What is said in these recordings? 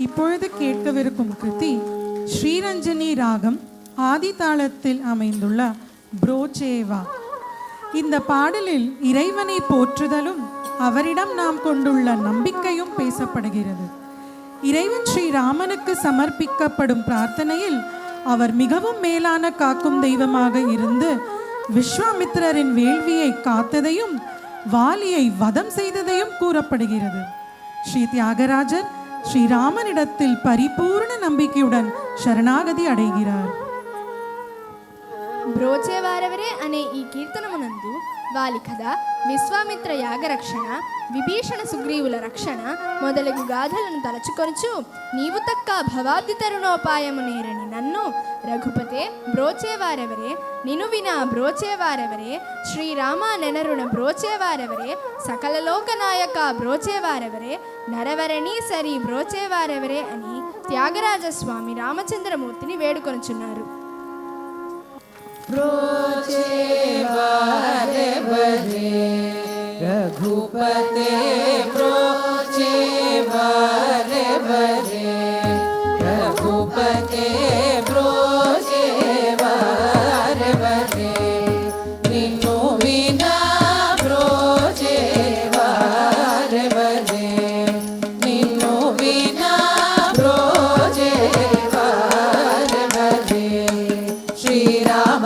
இப்பொழுது கேட்கவிருக்கும் கிருதி ஸ்ரீரஞ்சனி ராகம் ஆதி தாளத்தில் அமைந்துள்ள புரோச்சேவா. இந்த பாடலில் இறைவனை போற்றுதலும் அவரிடம் நாம் கொண்டுள்ள நம்பிக்கையும் பேசப்படுகிறது. இறைவன் ஸ்ரீராமனுக்கு சமர்ப்பிக்கப்படும் பிரார்த்தனையில் அவர் மிகவும் மேலான காக்கும் தெய்வமாக இருந்து விஸ்வாமித்திரரின் வேள்வியை காத்ததையும் வாலியை வதம் செய்ததையும் கூறப்படுகிறது. ஸ்ரீ தியாகராஜர் ஸ்ரீராமனிடத்தில் பரிபூர்ண நம்பிக்கையுடன் శరణాగతి అడిగిరారు. బ్రోచేవారెవరే అనే ఈ కీర్తనమునందు వాలి కథ, విశ్వామిత్ర యాగరక్షణ, విభీషణ సుగ్రీవుల రక్షణ మొదలగు గాథలను తలచుకొనుచు నీవు తక్క భవాబ్ది తరుణోపాయము నేరని నన్ను రఘుపతే బ్రోచేవారెవరే, నిను వినా బ్రోచేవారెవరే, శ్రీరామ నెనరుణ బ్రోచేవారెవరే, సకల లోకనాయక బ్రోచేవారెవరే, నరవరణి సరి బ్రోచేవారెవరే అని త్యాగరాజస్వామి రామచంద్రమూర్తిని వేడుకొనుచున్నారు. ब्रोचेवारेवरे रघुपते ब्रोचेवारेवरे रघुपते ब्रोचेवारेवरे निन्नु विना ब्रोचेवारेवरे निन्नु विना ब्रोचेवारेवरे श्रीराम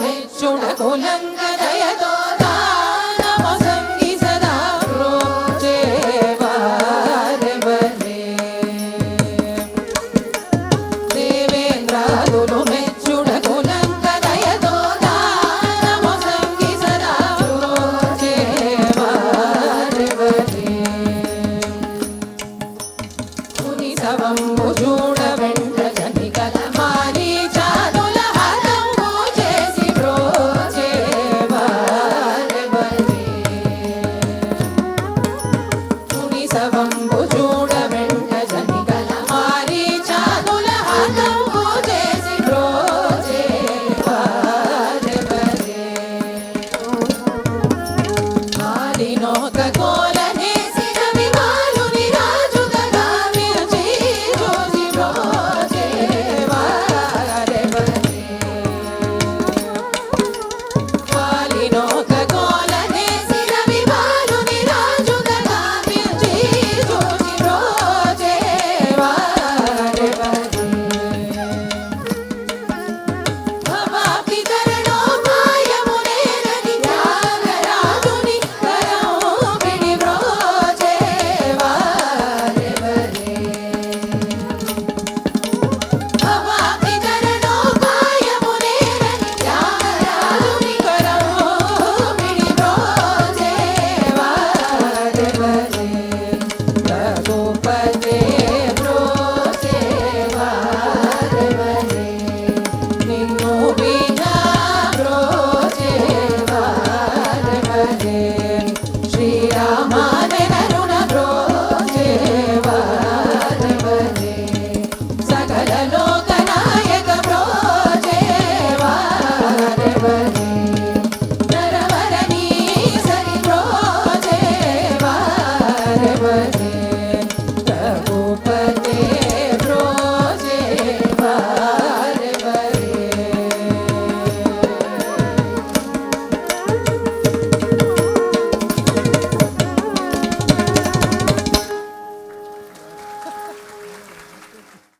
మెచ్చుడకు లంగద